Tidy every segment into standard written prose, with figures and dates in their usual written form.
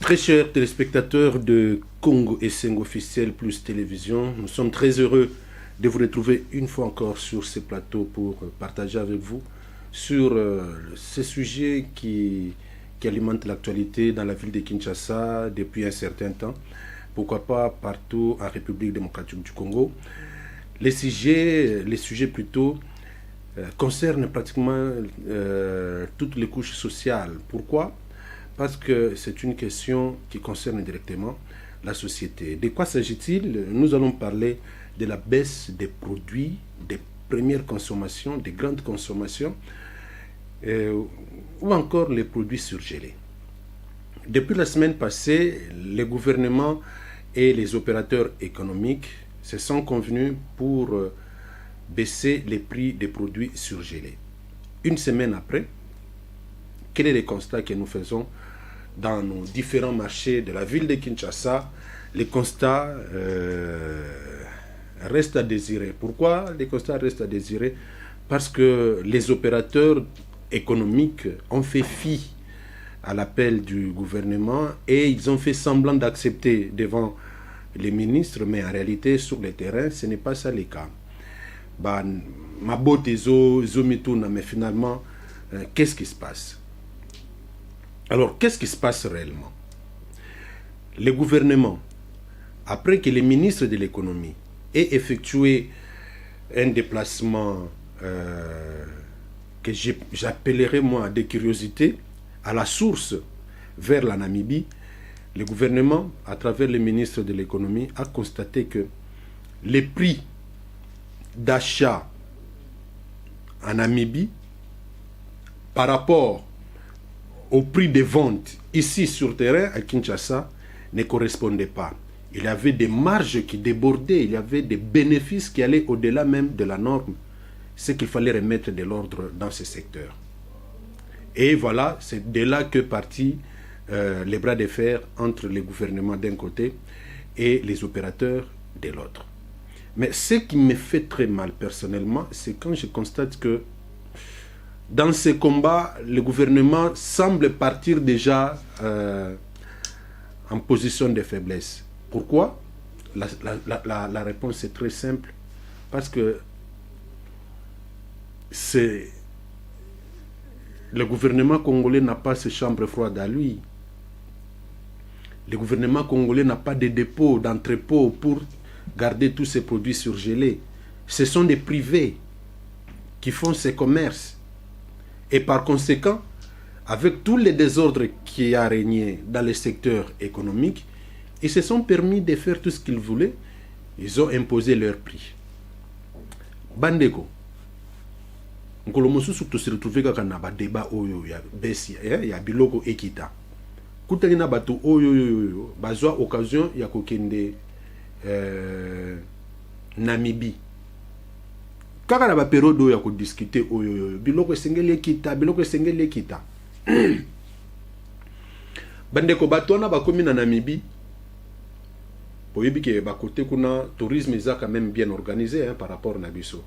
Très chers téléspectateurs de Congo Esseng officiel plus télévision, nous sommes très heureux de vous retrouver une fois encore sur ce plateau pour partager avec vous sur ces sujets qui alimentent l'actualité dans la ville de Kinshasa depuis un certain temps, pourquoi pas partout en République démocratique du Congo. Les sujets plutôt concernent pratiquement toutes les couches sociales. Pourquoi ? Parce que c'est une question qui concerne directement la société. De quoi s'agit-il? Nous allons parler de la baisse des produits, des premières consommations, des grandes consommations, ou encore les produits surgelés. Depuis la semaine passée, les gouvernements et les opérateurs économiques se sont convenus pour baisser les prix des produits surgelés. Une semaine après, quel est le constat que nous faisons dans nos différents marchés de la ville de Kinshasa? Les constats restent à désirer. Pourquoi les constats restent à désirer? Parce que les opérateurs économiques ont fait fi à l'appel du gouvernement et ils ont fait semblant d'accepter devant les ministres, mais en réalité, sur le terrain, ce n'est pas ça le cas. Ma botte mais finalement, qu'est-ce qui se passe? Alors, qu'est-ce qui se passe réellement? Le gouvernement, après que les ministres de l'économie aient effectué un déplacement que j'appellerais moi de curiosité à la source vers la Namibie, le gouvernement, à travers les ministres de l'économie, a constaté que les prix d'achat en Namibie par rapport au prix de vente ici sur terrain à Kinshasa ne correspondait pas. Il y avait des marges qui débordaient, il y avait des bénéfices qui allaient au-delà même de la norme. C'est qu'il fallait remettre de l'ordre dans ce secteur. Et voilà, c'est de là que partit les bras de fer entre les gouvernements d'un côté et les opérateurs de l'autre. Mais ce qui me fait très mal personnellement, c'est quand je constate que dans ces combats, le gouvernement semble partir déjà en position de faiblesse. Pourquoi? La réponse est très simple. Parce que le gouvernement congolais n'a pas ses chambres froides à lui. Le gouvernement congolais n'a pas de dépôts, d'entrepôts pour garder tous ces produits surgelés. Ce sont des privés qui font ces commerces. Et par conséquent, avec tous les désordres qui a régné dans le secteur économique, ils se sont permis de faire tout ce qu'ils voulaient. Ils ont imposé leur prix. Bandeko, Nkolomosu surtout se retrouver quand na ba débat oyo ya besi ya biloko ekita. Kutali na bato oyo bazwa occasion ya kokende Namibie. Kaka na ba période ya ko discuter oyo biloko esengeli ekita. Bandeko bato na bakomi na Namibie. Boyebi ke ba côté kuna tourisme eza quand même bien organisé par rapport na biso.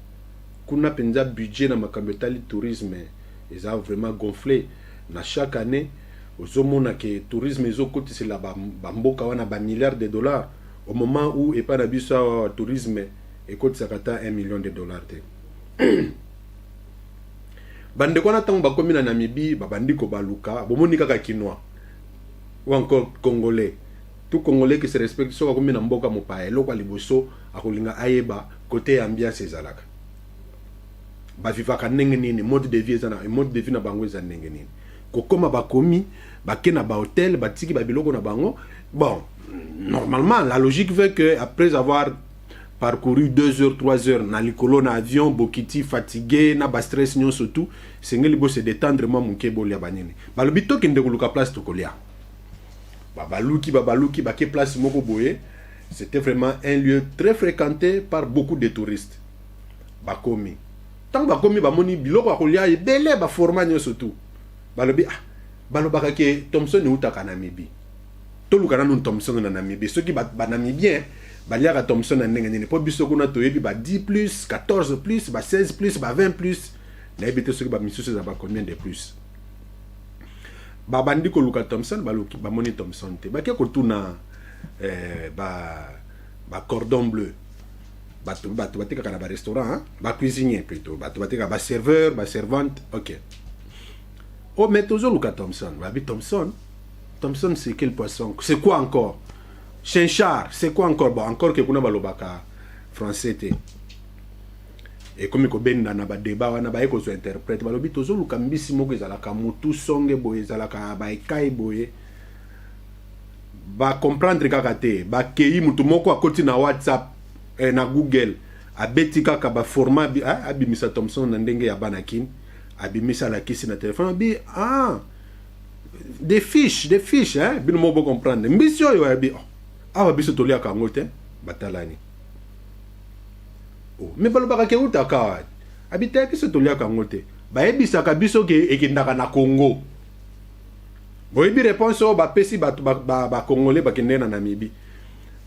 Kuna penza budget na makambo etali tourisme eza vraiment gonflé na chaque année ozomona ke tourisme ezokotisela bamboka wana ba milliards de dollars au moment où epa na biso tourisme ekotisaka ta 1 million de dollars te. Bandeko na tango bakomi na Namibie babandi ko baluka bomoni kaka kinois ou encore congolais. Tout congolais qui se respecte soka komi na mboka mopaya eloko liboso akolinga ayeba côté ambiance ezalaka. Bavivaka ndenge nini, mode de vie na bango eza ndenge nini. Kokoma bakomi bake na ba hôtel batiki babiloko na bango. Bon, normalement la logique veut que après avoir parcouru 2 heures 3 heures na likolo na avion bokiti fatigué na ba stress nyon surtout sengeli bo se détendre moi muke bolia banini. Balobi to kende koluka place to kolia. Babaluki bake place moko boye. C'était vraiment un lieu très fréquenté par beaucoup de touristes. Bakomi tant bakomi bamoni biloko akolia ebele ba format nyoso tout balobi balobaka ke Thomson utaka Namibie toluka na Thomson na Namibie ceux qui ba namibien baliaka Thomson na ndenge nini po biso kuna toyebi ba 10 plus 14 plus ba 16 plus ba 20 plus na ebite ceux qui ba misusu za ba combien de plus. babandi koluka Thomson bamoni Thomson te bake kotuna cordon bleu bato batekaka na restaurant ba cuisinier plutôt bato batekaka ba serveur ba servante. Ok, oh mais tozoluka Thomson babi Thomson c'est quel poisson, c'est quoi encore, chinchard c'est quoi encore, bon encore que kuna balobaka français te. Et comme ko benda na ba débat wana ba eko zo interprète balobi tozoluka mbisi moko ezalaka mutu songe boye ezalaka ba ekai boye ba comprendre kaka te ba kei mutu moko akoti na WhatsApp na Google abeti kaka ba format abimisa Thomson na ndenge ya banakin abimisa la kisi na téléphone bi des fiches hein bino mo bo comprendre mbisi oyo abi awa biso tolia ka ngote batalani. Oh, mais balobaka ke utaka habite biso tolia ka ngote ba ebisaka biso ke ekindaka na Congo. Boyebi réponse o ba pesi ba congolais ba kende na Namibie.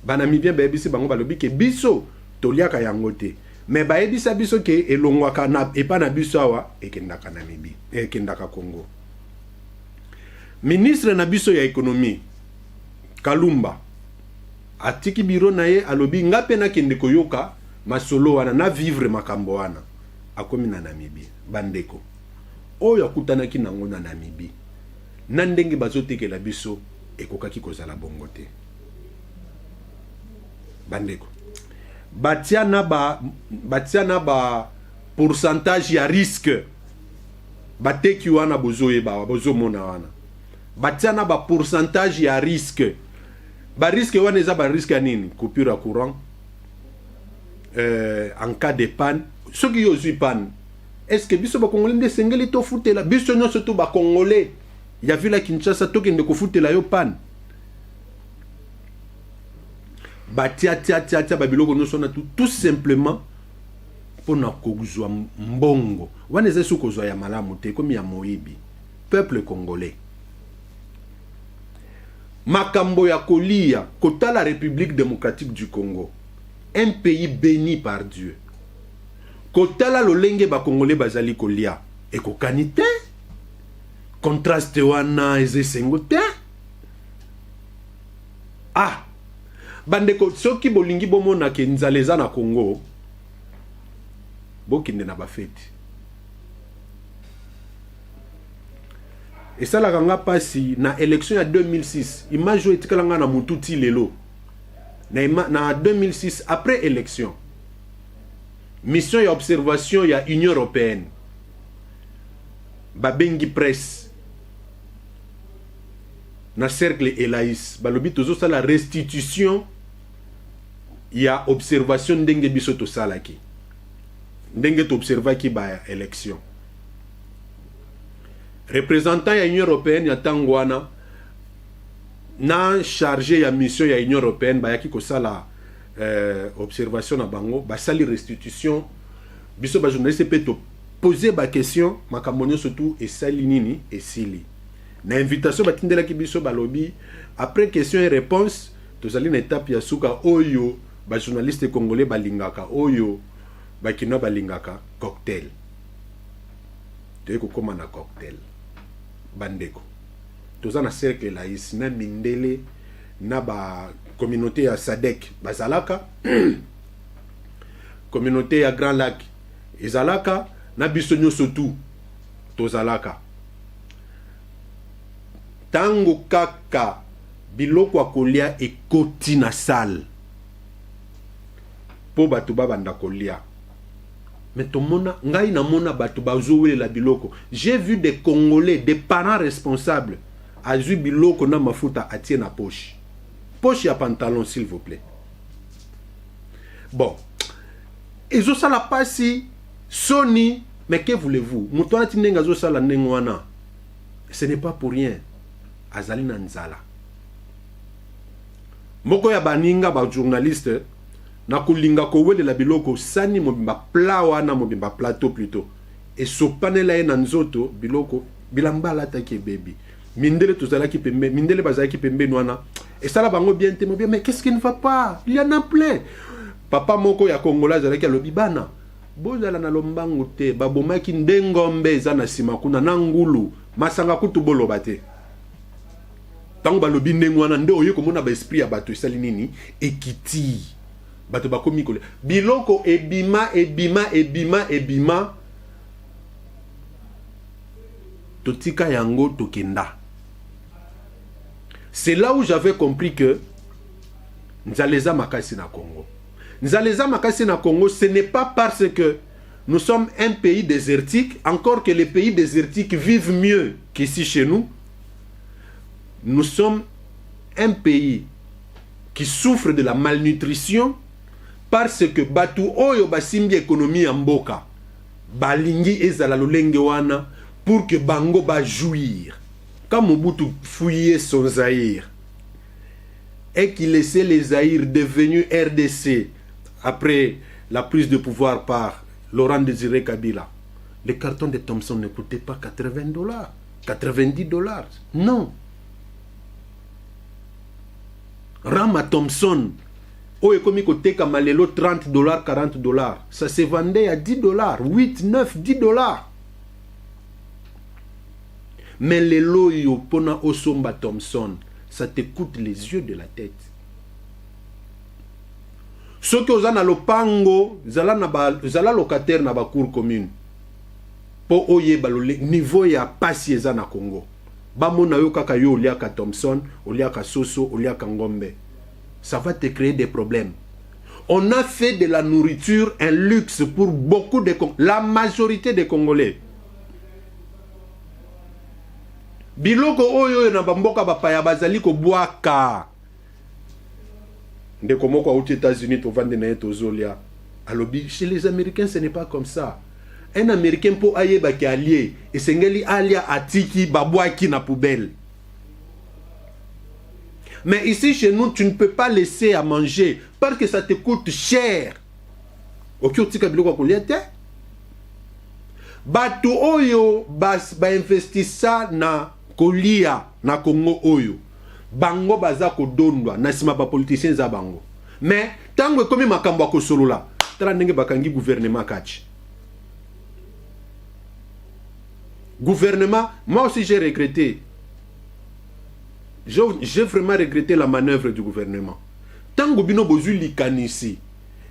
Ba Namibien ba ebisi bango balobi ke biso toliaka yango te. Mais ba ebisa biso ke elongwaka na epa na biso awa ekendaka Namibie, ekendaka Congo. Ministre na biso ya économie Kalumba atiki biro na ye alobi ngape na kende koyoka masolo wana na vivre makambo wana akomi na Namibie. Bandeko oyo akutanaki nango na Namibie na ndenge bazotekela biso ekokaki kozala bongo te. Bandeko batia na ba pourcentage ya risque bateki wana bozoyeba bozomona wana batia na ba pourcentage ya risque ba risque wana eza ba risque ya nini, coupure à courant en cas de panne soki yozwi panne est-ce que biso ba congolais nde sengeli to futela biso nyonso to ba congolais ya vila Kinshasa tokende kofutela yo panne batia babiloko nyonso na tout simplement pona kozwa mbongo wana eza su kozwa ya malamu te komi ya moyibi peuple congolais. Makambo ya kolia kota la République démocratique du Congo, un pays béni par Dieu. Kota la lolenge ba congolais bazali kolia ekokani te, contraste wana eze sengo te. Bandeko soki bolingi bomona ke nzaleza na Congo bokinde na bafeti. Et ça la ganga pasi na élection ya 2006 image etikala nga na mututi lelo na 2006 après élection mission ya observation ya Union européenne babengi presse na cercle Elaïs balobi tozo sala restitution ya observation ndenge biso to salaki ndenge to observaki ba élection. Représentant ya Union européenne ya tangwana na chargé ya mission ya Union européenne bayaki kosala observation na bango basali restitution biso ba journaliste pe to poser ba question makambo surtout esali nini esili na invitation batindelaki biso balobi après question et réponse tozali na étape ya suka oyo ba journaliste congolais balingaka oyo bakino balingaka cocktail te ko koma na cocktail. Bandeko toza na cercle Laïs na mindele na ba communauté ya Sadek bazalaka communauté ya Grand Lac ezalaka na biso nyonso tout tozalaka tango kaka biloko akolia ekoti na salle po bato babanda kolia. Mais tout le monde, la biloko. J'ai vu des Congolais, des parents responsables, à jouer biloko na mafuta à tirer na poche. Poche à pantalon, s'il vous plaît. Bon. Et zo sala pasi, Sony, mais que voulez-vous? Moutoana tinenga zo sala nengwana. Ce n'est pas pour rien. Azali na nzala. Moko ya baninga ba journaliste na kulinga kowele la biloko sani mobimba plawa na mobimba plateau plutôt et sopanela ye na nzoto biloko bilamba lataki baby mindele tozalaki pembe mindele bazalaki pembe nwana et ça la bango bien te bien mais qu'est-ce qui ne va pas, il y en a plein. Papa moko ya Congolais azalaki alobi bana bozala na lombangu te babomaki ndengombe eza na sima kuna na ngulu masanga kutu boloba te Tant que balobi ndengwana nde oyo komona ba esprit ya bato esali nini ekiti bato bakomi kole biloko ebima totika yango tokenda. C'est là où j'avais compris que Nzaleza makasi na Congo. Nzaleza makasi na Congo, ce n'est pas parce que nous sommes un pays désertique, encore que les pays désertiques vivent mieux qu'ici chez nous. Nous sommes un pays qui souffre de la malnutrition parce que batu oyo basimbi économie en mboka balingi ezala lolenge wana pour que bango ba jouir. Quand Mobutu fouillait son Zaïre et qu'il laissait les Zaïre devenus RDC après la prise de pouvoir par Laurent Désiré Kabila, les cartons de Thomson ne coûtaient pas $80, $90. Non. Rama Thomson, au économique côté Kamalelo, $30, $40. Ça se vendait à $10, 8, 9, $10. Mais les loyo pona osomba Thomson, ça te coûte les yeux de la tête. Ceux qui ont na lopango, zala locataire na ba cour commune. Po oye balole niveau ya pasi eza na Congo. Ba mona yo kaka yo oliaka Thomson, oliaka Soso, oliaka Ngombe. Ça va te créer des problèmes. On a fait de la nourriture un luxe pour beaucoup de la majorité des Congolais. Biloko oyo na bamboka bapaya bazali ko boaka. Ndeko moko aux États-Unis to vendre na etozolia. Alobi chez les Américains ce n'est pas comme ça. Un Américain pour ayeba ki allié et sengeli alia atiki babwaki na poubelle. Mais ici chez nous tu ne peux pas laisser à manger parce que ça te coûte cher. Okiotika biloko koliete. Batu oyo ba investissa na kolia na Congo oyo bango baza ko dondwa na sima ba politiciens za bango. Mais tango komi makambo ko solola tala ndenge bakangi gouvernement kachi. Gouvernement, moi aussi j'ai regretté. J'ai vraiment regretté la manœuvre du gouvernement. Tango bino bozu likanisi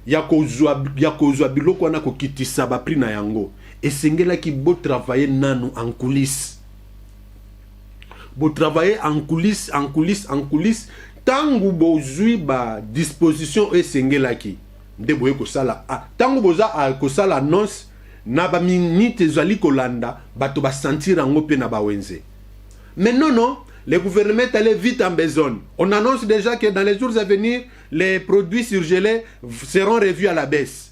ya kozwa biloko na ko kitisa ba pri na yango. Et sengela ki bo travailler nanu en coulisses. Bo travailler en coulisses. Tangu bozui ba disposition et sengela ki. Nde boye ko sala. Tangu boza ko sala annonce na ba minute zali kolanda bato ba sentir ango pe na ba wenze. Mais non, le gouvernement est allé vite en besogne. On annonce déjà que dans les jours à venir, les produits surgelés seront revus à la baisse.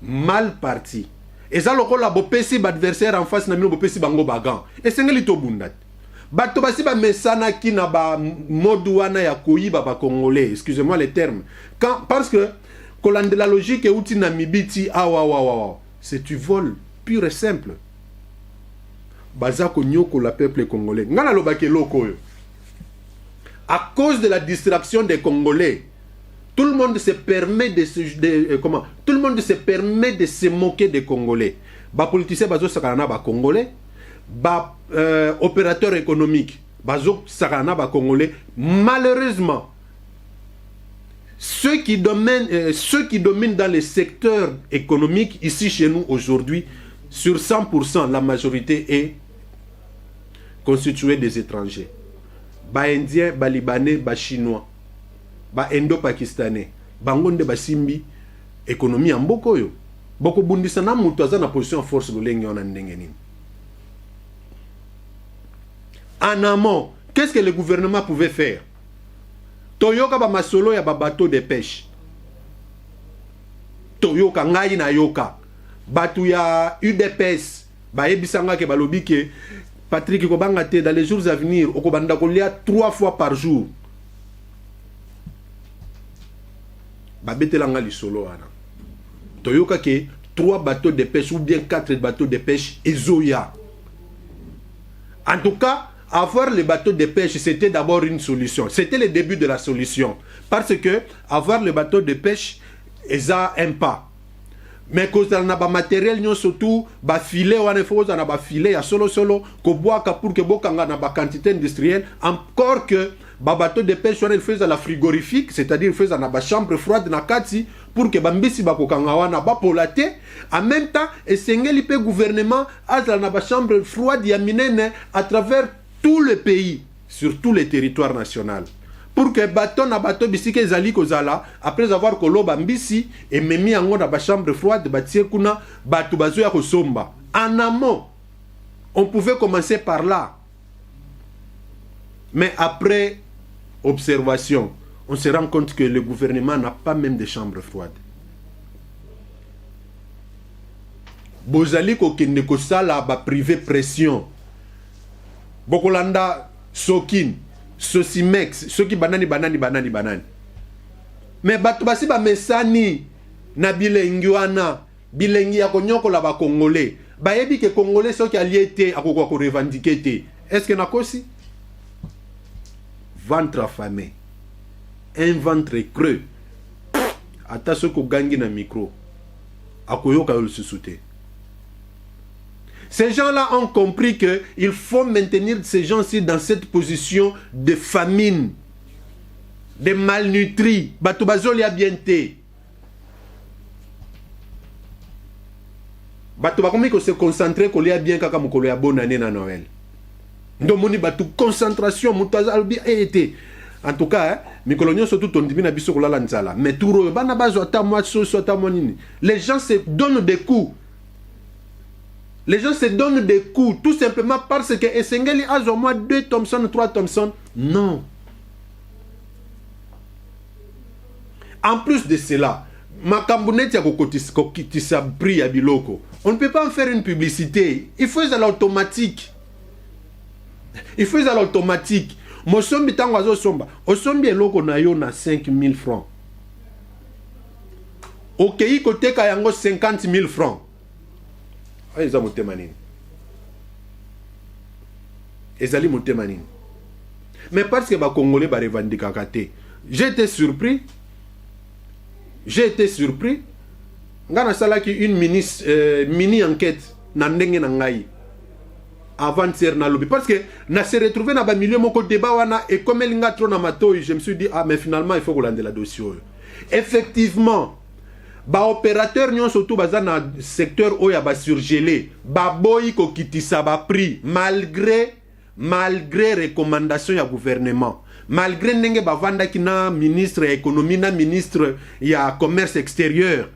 Mal parti. Et ça, le bopesi adversaire en face, na mino bopesi bango bagan. Et c'est ngeli to bundat. Bato basi ba mesana ki na ba moduana ya koyiba ba congolais. Excusez-moi les termes. Parce que kolande la logique et outi na mibiti c'est tu voles pur et simple. Bazako nyoko la peuple congolais. Ngana lo bake loko yo. À cause de la distraction des Congolais, tout le monde se permet tout le monde se permet de se moquer des Congolais. Ba politicien bazo sakana ba Congolais, ba opérateur économique bazo sakana ba Congolais. Malheureusement, ceux qui dominent dans les secteurs économiques ici chez nous aujourd'hui, sur 100%, la majorité est constituée des étrangers. Ba Indiens, ba Libanais, ba Chinois, ba Indo-Pakistanais, bangonde ba simbi économie en boko yo. Boko bundisa na mutu aza na position force lolenge on ndenge nini. En amont, qu'est-ce que le gouvernement pouvait faire? Toyoka ba masolo ya ba bateau de pêche. Toyoka ngai na yoka. Batu ya UDPS ba ebisanga ke balobi ke Patrick Kobanga te dans les jours à venir okobanda kolia 3 fois par jour. Ba betelanga lisolo wana. Toyoka ke 3 bateaux de pêche ou bien 4 bateaux de pêche ezoya. En tout cas, avoir les bateaux de pêche, c'était d'abord une solution. C'était le début de la solution. Parce que avoir les bateaux de pêche, ça un pas. mais kozala na ba matériel nyo surtout ba filet wana faut na ba filet ya solo ko boaka pour que bokanga na ba quantité industrielle, encore que ba bateau de pêche wana il faisait la frigorifique, c'est-à-dire il faisait na ba chambre froide na kati pour que bambisi bakokanga wana ba polate. En même temps esengeli pe gouvernement azala na ba chambre froide ya minene à travers tout le pays, sur tous les territoires nationaux, pour que bateau na bateau bisike ezali kozala après avoir koloba mbisi et memi yango na ba chambre froide batie kuna batu bazo ya kosomba. En amont on pouvait commencer par là, mais après observation on se rend compte que le gouvernement n'a pas même de chambre froide. Bozali ko kende ko sala ba privé pression bokolanda Sokin, Sosimex, Soki banani. Mais batu basi ba mesani na bilengi wana, bilengi ya konyoko la ba Congolais. Ba yebi ke Congolais soki aliete akoko ko revendiquer te. Est-ce que nakosi? Ventre affamé. Un ventre creux. Ata soko gangi na micro. Akoyoka yo susute. Ces gens-là ont compris qu'il faut maintenir ces gens-ci dans cette position de famine, de malnutris. Batubazoli a bien été. Batubakomi ko se concentrer ko lia bien kaka mukolo ya bonne année na Noël. Ndomoni batu concentration mutaza albi été. En tout cas, mikolo nyonso tout ondimi na biso kolala nzala. Mais turo bana bazo ata moi so ata monini. Les gens se donnent des coups. Les gens se donnent des coups tout simplement parce que Esengeli a au moins 2 Thompson, 3 Thompson. Non. En plus de cela, Makambounet Yakokotisa Bri à Biloko. On ne peut pas en faire une publicité. Il faut à l'automatique. Il faut à l'automatique. Mosombi Tangwazo Somba. Osombi Eloko Nayo na 5 000 francs. Okei Kote Kayango 50 000 francs. Ezali motemanini. Ezali motemanini. Mais parce que les Congolais ba revendiquer kate. J'ai été surpris. Ngana sala ki une mini enquête na ndenge na ngai. Avant-hier na lobby parce que na se retrouvé na ba milieu moko débat wana et comme elinga trop na matoi, je me suis dit ah mais finalement il faut que la dossier. Effectivement, ba opérateur nyon surtout baza na secteur oya ba surgelé ba boyi ko kitisa ba prix malgré recommandation ya gouvernement, malgré ndenge ba vanda ki na ministre ya économie na ministre ya commerce extérieur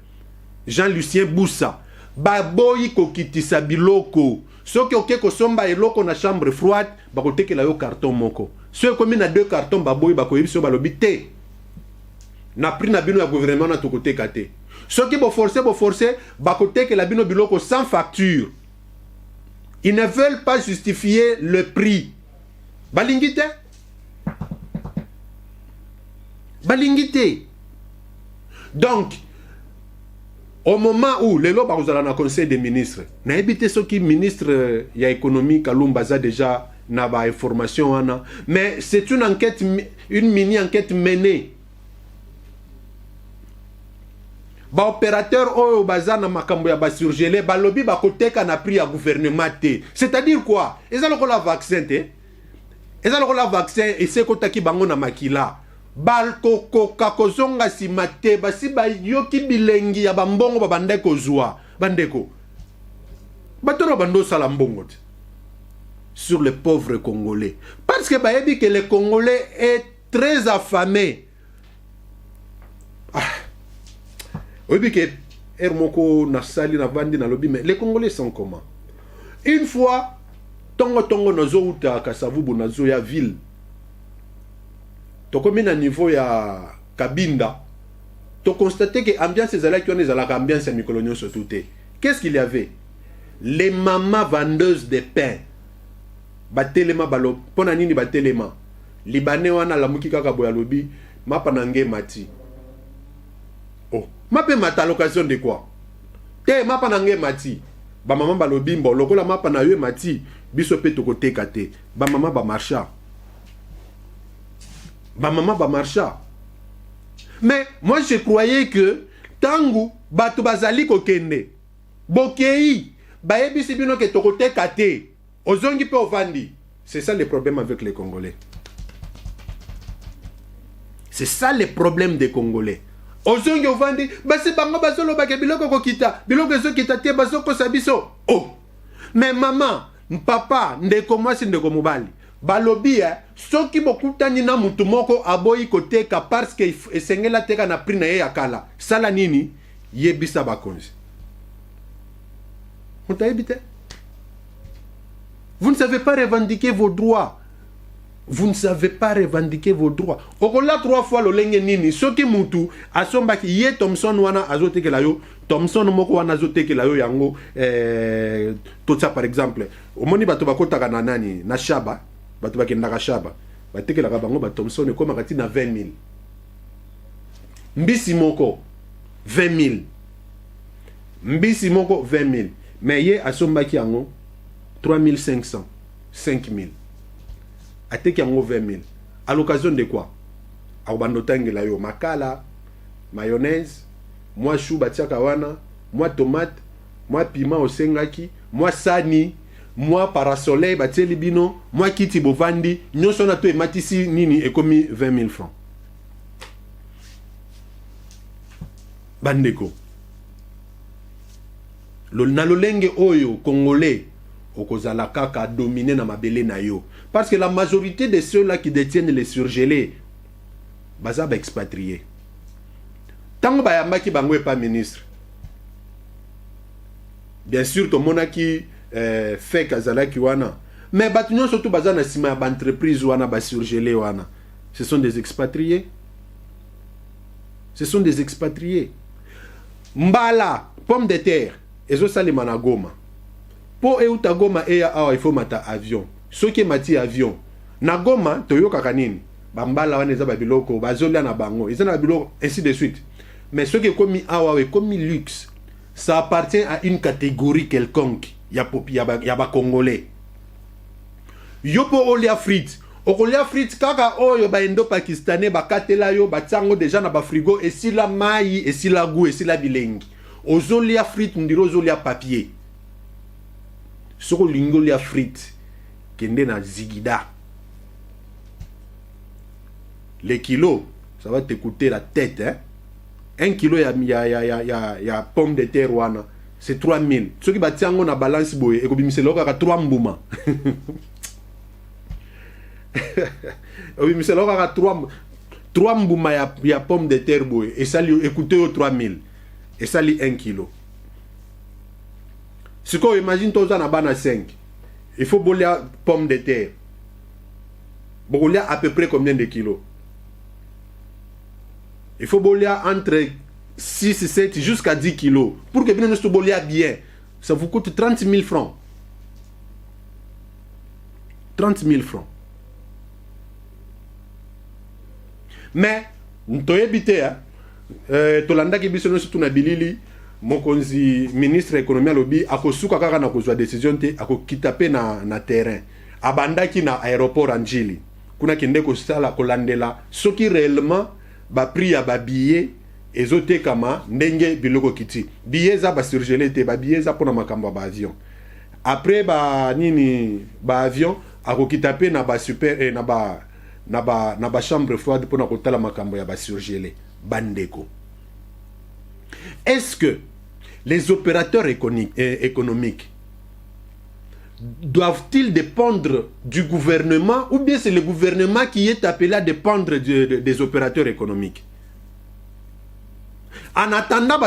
Jean-Lucien Boussa ba boyi ko kitisa biloko soki oke ko somba eloko na chambre froide ba ko tekela yo carton moko so ko mi na 2 cartons ba boyi ba ko yebiso ba lobité na prix na bino ya gouvernement na to côté kate. Ceux qui vont forcer, bakote que la bino biloko sans facture. Ils ne veulent pas justifier le prix. Balingite. Donc, au moment où les lois dans le conseil des ministres, n'a évité ceux qui ministre y a économie Kalumbaza déjà n'a pas information mais c'est une enquête, une mini enquête menée. Ba opérateur oyo bazana makambo ya ba surgelé ba lobby ba koteka na prix ya gouvernement té. C'est-à-dire quoi? Ezalo ko la vaccin té. Ezalo ko la vaccin et c'est kotaki bango na makila. Bal koko kakozonga simate basi ba yoki bilengi ya bambongo ba bandeko zwa. Bandeko. Batoro bando sala mbongo té. Sur les pauvres Congolais. Parce que ba yebi que les Congolais est très affamés. Oui, que Hermoko Nassali Navandi na lobby, mais les Congolais sont comment? Une fois, Tongo Nozo Uta Kasavubu Nazo ya ville. To comme à niveau ya Kabinda, to constater que ambiance est là qui est la ambiance à Mikolonio surtout. Qu'est-ce qu'il y avait? Les mamans vendeuses de pain. Batelema balo, ponanini batelema. Libanais wana la muki kaka boya lobby, mapanange mati. Oh, ma pe mata l'occasion de quoi? Te ma panange mati. Ba maman ba lobimbo, lokola ma panaye mati, biso pe to kote kate. Ba maman ba marcha. Ba maman ba marcha. Mais moi je croyais que tangu bato bazali kokende bokei bayebisi bino ke tokoteka te ozongi pe ovandi. C'est ça le problème avec les Congolais. C'est ça le problème des Congolais. Ozongi ovandi basi bango bazolo ba ke biloko kokita biloko ezokita te bazoko sabiso. Oh, mais maman papa ndeko mwasi ndeko mobali balobi soki bokutani na mutu moko aboyi koteka parce que esengela teka na prix na ye yakala sala nini yebisa bakonzi. Vous ne savez pas revendiquer vos droits. Vous ne savez pas revendiquer vos droits. Okola 3 fois lo lenge nini soki mutu asombaki ye Thomson wana azotekela yo Thomson moko wana azotekela yo yango tout ça par exemple omoni bato bakotaka na nani na shaba bato bakendaka shaba batekelaka bango ba Thomson ekomaka ti na 20 000 mbisi moko 20 000 mbisi moko 20 000 mais ye asombaki yango 3500 5000 ateki yango 20 000 à l'occasion de quoi akobandotangela yo makala mayonnaise moi chou batiaka wana moi tomate moi piment osengaki moi sani moi parasoleil batieli bino moi kiti bovandi nyonso na to ematisi nini ekomi 20 000 francs. Bandeko na lolenge oyo congolais okozala kaka dominer na mabele na yo parce que la majorité de ceux-là qui détiennent les surgelés baza ba expatriés tango bayambaki bango pas ministre bien sûr to monaki fait kazalaki wana mais bato nyonso surtout baza na sima ba entreprise wana ba surgelé wana ce sont des expatriés, ce sont des expatriés. Mbala pomme de terre ezo salima na Goma po euta Goma eya awa il faut mata avion soki mati avion na Goma toyoka kanini bambala wana eza babiloko bazolia na bango eza na biloko ainsi de suite mais soki komi awa we komi luxe ça appartient à une catégorie quelconque ya ba congolais yopo olia frites okolia frites kaka oyo ba indo pakistanais bakatela yo batsango déjà na ba frigo esila mai esila goût esila bilengi ozolia frites ndiro ozolia papier soko lingolia frites kende na zigida les kilos ça va te coûter la tête hein. 1 kilo ya pomme de terre wana c'est 3000 soki batiango na balance boye ekobimiselo kaka 3 mbuma obimiselo kaka 3 mbuma ya pomme de terre boye et ça lui écoutez 3000 et ça lui 1 kilo. Ce qu'on imagine tous en bas 5. Il faut bolia pomme de terre. Bolia à peu près combien de kilos? Il faut bolia entre 6 et 7 jusqu'à 10 kilos. Pour que bien bolia bien, ça vous coûte 30 000 francs. 30 000 francs. Mais, nous t'avons habité, Tolanda qui bisono surtout na bilili, mokonzi ministre économie lobby akosuka kaka na kozwa décision te akokita pe na terrain. Abandaki na aéroport Anjili. Kuna kende ko sala kolandela soki réellement ba prix ya ba billet ezote kama ndenge biloko kiti. Billet za ba surgelé te ba billet za pona makambo ba avion. Après ba nini ba avion akokita pe na ba super na ba chambre froide pona kotala makambo ya ba surgelé. Bandeko. Est-ce que les opérateurs économiques doivent-ils dépendre du gouvernement ou bien c'est le gouvernement qui est appelé à dépendre des opérateurs économiques? En attendant,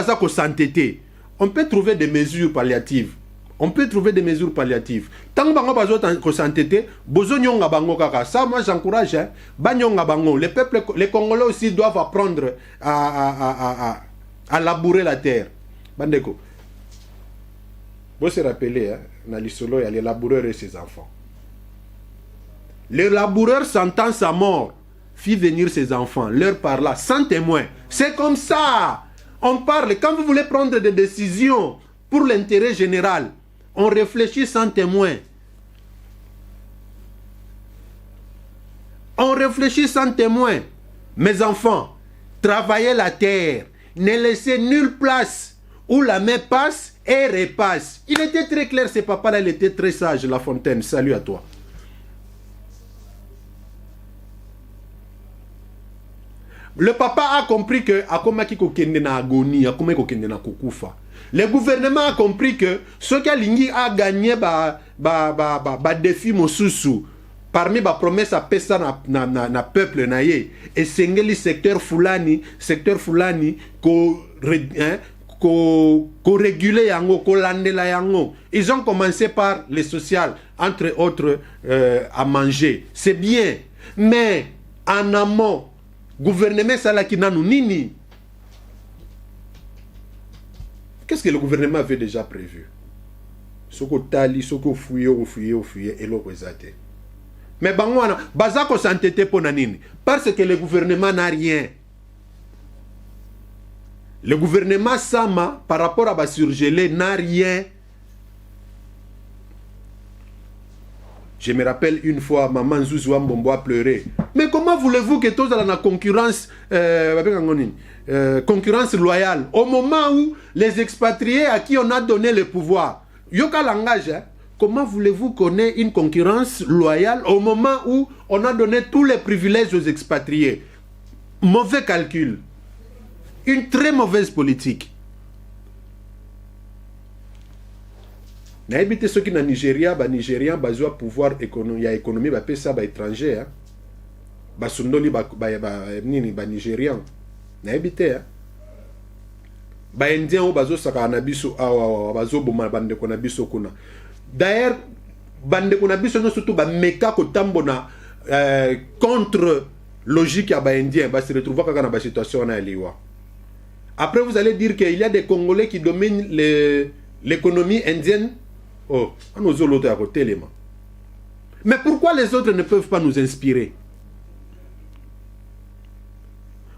on peut trouver des mesures palliatives. On peut trouver des mesures palliatives. Tant que s'entêter, ça, moi j'encourage. Les peuples, les Congolais aussi doivent apprendre à labourer la terre. Bandeko. Vous se rappelez, dans l'Isolo, il y a les laboureurs et ses enfants. Les laboureurs sentant sa mort, fit venir ses enfants, leur parla, sans témoin. C'est comme ça. On parle. Quand vous voulez prendre des décisions pour l'intérêt général, on réfléchit sans témoin. On réfléchit sans témoin. Mes enfants, travaillez la terre. ne laissez nulle place où la main passe et repasse. Il était très clair, ce papa-là, il était très sage, La Fontaine. Salut à toi. Le papa a compris que akomaki kokende na agonie, akomaki kokende na kokufa. Le gouvernement a compris que ce qui a gagné défi mosusu parmi ba promesse à pesa na peuple na ye et sengeli secteur fulani ko réguler yango ko landela yango. Ils ont commencé par les sociales entre autres à manger. C'est bien, mais en amont gouvernement salaki nanu nini. Qu'est-ce que le gouvernement avait déjà prévu? Soko tali, soko fouillé, et l'autre exate. Mais bangwana, bazako s'entêter pour nanini. Parce que le gouvernement n'a rien. Le gouvernement Sama, par rapport à Basurgelé, n'a rien. Je me rappelle une fois, maman Zouzou Mbombo a pleuré. Mais comment voulez-vous que tous dans la concurrence, concurrence loyale, au moment où les expatriés à qui on a donné le pouvoir, yoka langage, hein? Comment voulez-vous qu'on ait une concurrence loyale au moment où on a donné tous les privilèges aux expatriés? Mauvais calcul. Une très mauvaise politique. Na habité ceux qui na Nigeria, ba Nigérian bazwa pouvoir économie ba pesa ba étranger hein. Ba sundoli ba nini ba Nigérian. Na habité hein. Ba Indien o bazo saka na biso awa bazo boma bande ko na biso kuna. D'ailleurs bande ko na biso no surtout ba meka ko tambona contre logique ya ba Indien ba se retrouver kaka na ba situation na liwa. Après vous allez dire qu'il y a des Congolais qui dominent l'économie indienne. Oh, on nous a l'autre à côté, les mains. Mais pourquoi les autres ne peuvent pas nous inspirer?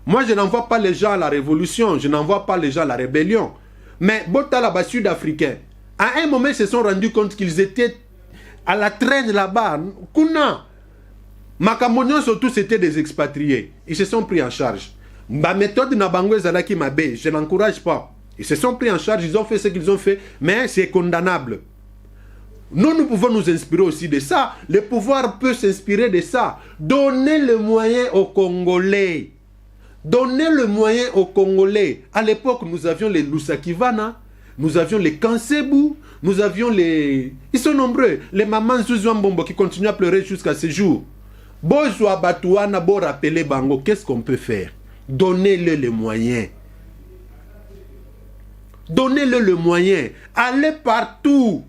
Moi, je n'envoie pas les gens à la révolution, je n'envoie pas les gens à la rébellion. Mais Botalaba sud-africains, à un moment, ils se sont rendus compte qu'ils étaient à la traîne là-bas. Kuna, Makamonion, surtout, c'était des expatriés. Ils se sont pris en charge. Ma méthode Nabango Zalaki Mabe, je n'encourage pas. Ils se sont pris en charge, ils ont fait ce qu'ils ont fait, mais c'est condamnable. Nous pouvons nous inspirer aussi de ça. Le pouvoir peut s'inspirer de ça. Donnez le moyen aux Congolais. Donnez le moyen aux Congolais. À l'époque, nous avions les Lusakivana, nous avions les Kansebu, nous avions les... Ils sont nombreux. Les mamans Zouzuambombo qui continuent à pleurer jusqu'à ce jour. Bozwa Batouana, bo rappeler Bango, qu'est-ce qu'on peut faire? Donnez-le les moyens. Donnez-le le moyen. Allez partout.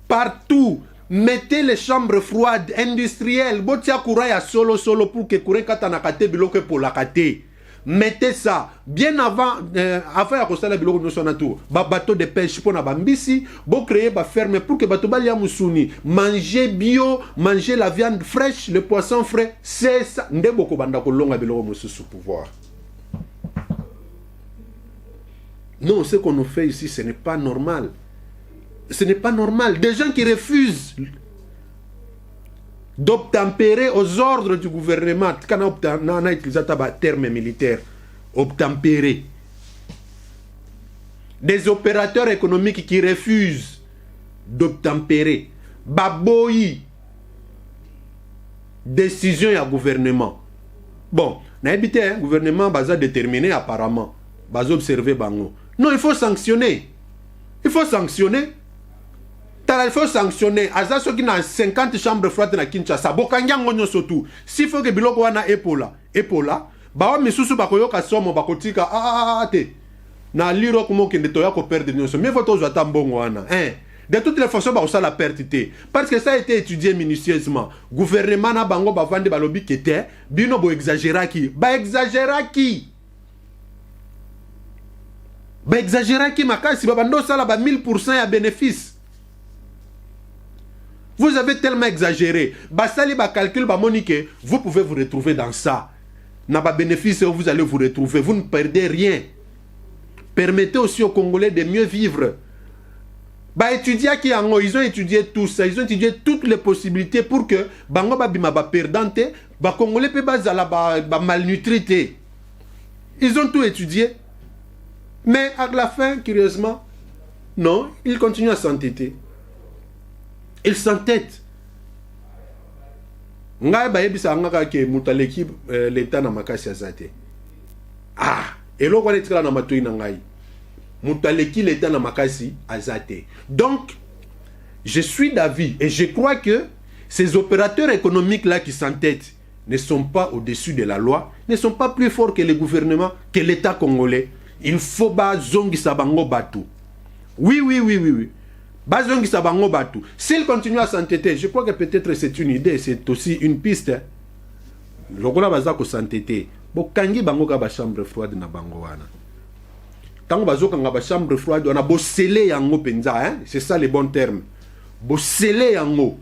Partout. Mettez les chambres froides, industrielles. Botia Kouraya solo pour que Kouré Katanakate biloke pour la kate. Mettez ça. Bien avant, avant à Kostala biloko no sonato. Ba bateau de pêche pour na bambisi. Bo créer ba ferme pour que bateau balia musuni. Manger bio, manger la viande fraîche, le poisson frais. C'est ça. Ndeboko banda ko longa biloko mususu pouvoir. Non, ce qu'on nous fait ici, ce n'est pas normal. Ce n'est pas normal. Des gens qui refusent d'obtempérer aux ordres du gouvernement. Quand on a utilisé un terme militaire, obtempérer. Des opérateurs économiques qui refusent d'obtempérer. Baboyi. Décision du gouvernement. Bon, on a habité un gouvernement déterminé apparemment. Observer bango. Non, il faut sanctionner. Il faut sanctionner. Il faut sanctionner. Aza ceux qui ont 50 chambres froides na Kinshasa. Bokanyango nyo sotu. S'il faut que biloko wana epola. Bawa misusu bakoyoka somo bakotika. Te. Na liro kumo kende toya ko perdre nyoso. Mais faut toujours tambongo wana. De toutes les façons, ça la perte. Parce que ça a été étudié minutieusement. Gouvernement na bango bavande balobi kete. Bino bo exagéra qui. Ba exagéra qui. Ba exagérer qui makasi babando sala ba 1000% ya bénéfice. Vous avez tellement exagéré. Ba sali ba calcul ba monique, vous pouvez vous retrouver dans ça. Na ba bénéfice vous allez vous retrouver, vous ne perdez rien. Permettez aussi aux Congolais de mieux vivre. Ba étudiants qui en ils ont étudié tout ça, ils ont étudié toutes les possibilités pour que bango ba bima ba perdante, ba Congolais pe ba zala ba malnutrité. Ils ont tout étudié. Mais à la fin, curieusement, non, il continue à s'entêter. Il s'entête. Ngai ba yebisa ngaka ke mutaleki l'État na makasi azate. Ah, et lo kwa etikala na matoi na ngai. Mutaleki l'État na makasi azate. Donc, je suis d'avis et je crois que ces opérateurs économiques là qui s'entêtent ne sont pas au-dessus de la loi, ne sont pas plus forts que le gouvernement, que l'État congolais. Il faut ba zongi sabango batu. Oui. Bazongi sabango batu. S'il continue à s'entêter, je crois que peut-être c'est une idée, c'est aussi une piste. Lokola bazako s'entêter. Bokangi bango ka ba chambre froide na bango wana. Tango bazoka nga ba chambre froide wana bo sceller yango penza, hein? C'est ça les bons termes. Bo sceller yango.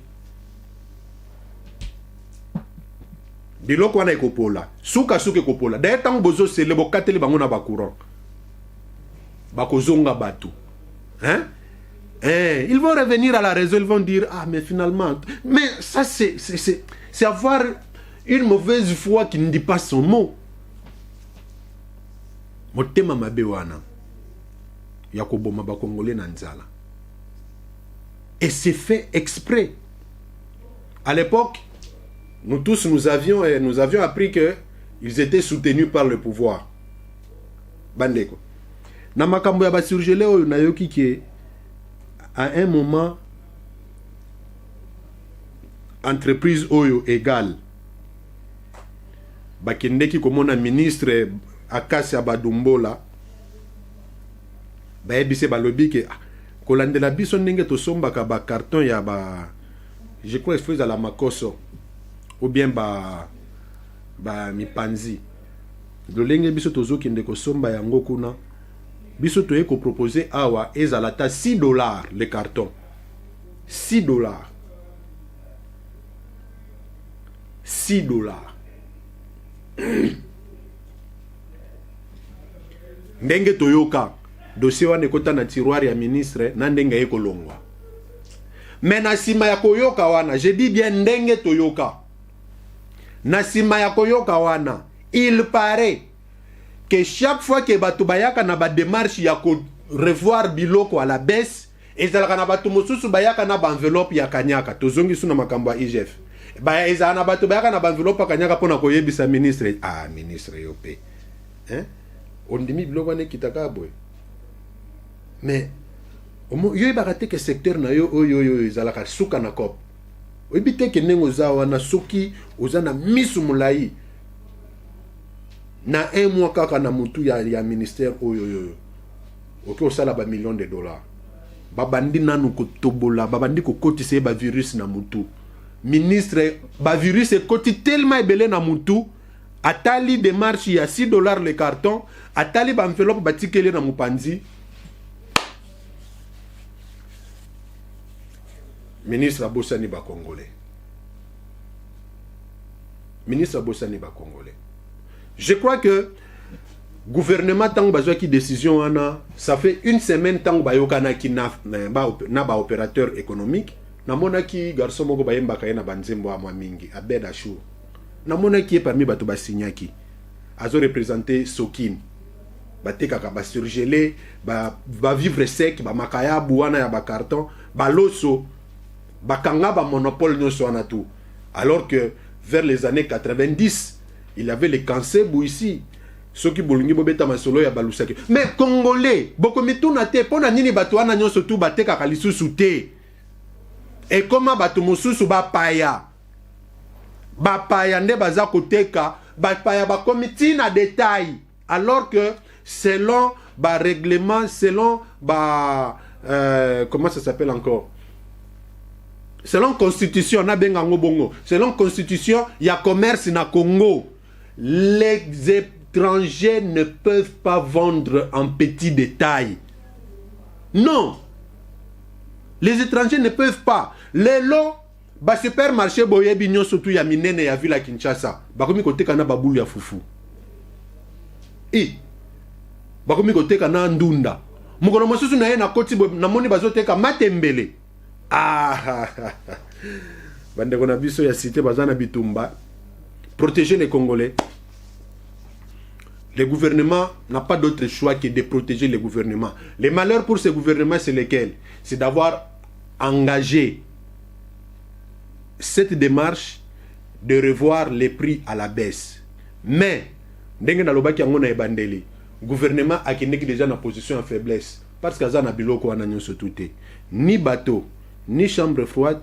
Biloko wana ekopola. Suka ekopola. D'ailleurs tango bozo sceller bo kateli bango na ba courant. Bakozonga batu. Hein? Ils vont revenir à la raison, ils vont dire, ah mais finalement, mais ça c'est avoir une mauvaise foi qui ne dit pas son mot. Motema mabe wana yakoboma ba congolais na nzala. Et c'est fait exprès. À l'époque, nous tous nous avions appris que ils étaient soutenus par le pouvoir. Bandeko. Na makambo ya basurgele oyo na yoki ke à un moment, entreprise oyo égale. Bakendeki comme on a ministre Akasi Abadumbola. Baebise balobi ke kolandela biso ndenge to somba ka ba carton ya ba, je crois que c'est à la Makoso ou bien ba mipanzi. Lolenge biso tozo kende ko somba yango kuna. Biso toye ko proposer awa ezalata $6 le carton. $6. $6. Ndenge toyoka dossier wane kota na tiroir ya ministre na ndenge ekolongwa. Mais na sima ya koyoka wana, je dis bien ndenge toyoka. Na sima ya koyoka wana, il paraît que chaque fois que batu bayaka na ba démarche ya ko revoir biloko à la baisse, ezalaka na batu mosusu bayaka na ba enveloppe ya kanyaka. Tozongi suna makambo ya IGF. Ba ezana batu bayaka na ba enveloppe ya kanyaka pona koyebisa ministre. Ah ministre yope. Hein? On demi biloko ne kitaka boy. Mais yo ibakate que secteur na yo oyo ezalaka suka na kop. Oyebite ke nengo zawa na soki ozana misu mulai. Na un mois kaka na mutu ya ministère oyo ok osala ba millions de dollars babandi nanu ko tobola babandi ko kotise ba virus na mutu ministre ba virus e koti tellement ebele na mutu atali démarche ya $6 le carton atali ba enveloppe batikele na mupanzi ministre abosani ba congolais Je crois que gouvernement tant bazwa ki décision ana, ça fait une semaine tant bayokana ki na ba opérateur économique, na mona ki garçon moko bayemba ka na banzembo a mingi, Abed Ashur. Na mona ki parmi bato basinyaki. Azo représenter Sokin. Bateka ka ba surgelé, ba vivre sec, ba makaya buana ya ba carton, ba loso, ba kanga ba monopole nyonso ana tout. Alors que vers les années 90, il avait le cancer ici. Ceux qui bolungi bobeta masolo ya balusaki. Mais congolais, boko mituna te pona nini bato wana nyonso tu bateka kalisusu te. Et comment bato mosusu ba paya nde baza koteka, ba paya ba komiti na détail. Alors que selon ba règlement, selon ba comment ça s'appelle encore? Selon constitution na bengango bongo. Selon constitution, il y a commerce na Congo. Les étrangers ne peuvent pas vendre en petit détail. Non. Les étrangers ne peuvent pas. Les lots, ba supermarché boyebi nyo surtout ya minene ya villa Kinshasa. Bakomi koteka na babulu ya fufu. Bakomi koteka na ndunda. Mukolo mosusu na ye na koti na moni bazoteka matembele. Bande kona biso ya cité bazana bitumba. Protéger les Congolais. Le gouvernement n'a pas d'autre choix que de protéger le gouvernement. Les malheurs pour ce gouvernement, c'est lesquels? C'est d'avoir engagé cette démarche de revoir les prix à la baisse. Mais, le gouvernement a déjà une position en faiblesse. Parce que ça n'a ni bateau, ni chambre froide,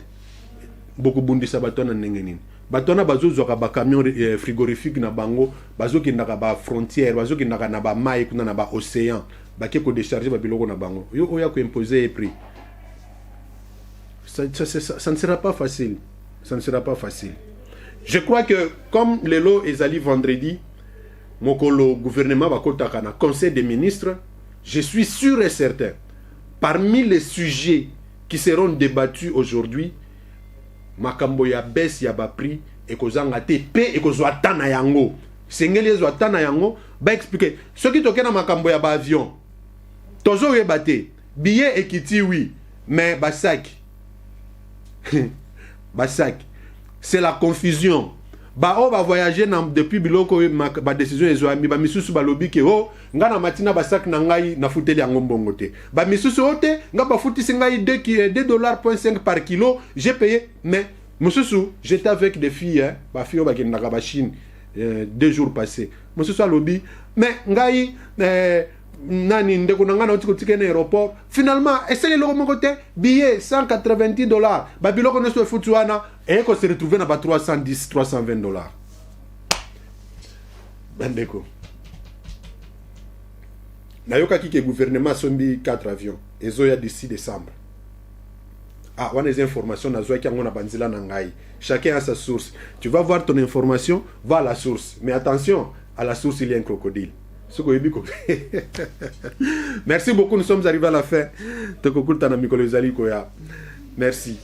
beaucoup de bateau na nengenin. Bateau na bazo zoka ba camion frigorifique na bango, bazo ki na ba frontière, bazo ki na ba mai kuna na ba océan, ba ke ko décharger ba biloko na bango. Yo oya ko imposer les prix. Ça ne sera pas facile. Ça ne sera pas facile. Je crois que comme le lot est allé vendredi, le gouvernement va kotaka na conseil des ministres, je suis sûr et certain, parmi les sujets qui seront débattus aujourd'hui, makambo ya baisse ya ba prix et kozanga te pe et kozwa tana yango. Sengeli zo tana yango ba expliquer. Ce qui toke na makambo ya ba avion. Tozo yebate, billet ekiti oui, mais basak. Basak. C'est la confusion. Ba o ba voyager depuis biloko ba décision ezo ami ba misusu ba lobi ke o nga na matina basak na ngai na futeli yango mbongo te. Ba misusu ote nga ba futisi ngai 2,5 par kilo, j'ai payé mais misusu j'étais avec des filles hein, ba filles ba kinaka ba Chine 2 jours passés. Misusu lobi mais ngai nani ndeko na nga na otiko na aéroport finalement essayez le mon côté billet $190 ba biloko no so futu wana et qu'on se retrouve na ba 310 $320 bandeko na yoka ki ke gouvernement sombi 4 avions ezoya d'ici décembre. Ah, on a des informations na zo ki ngona banzila na ngai, chacun a sa source. Tu vas voir ton information, va à la source, mais attention, à la source il y a un crocodile. Merci beaucoup, nous sommes arrivés à la fin. Merci.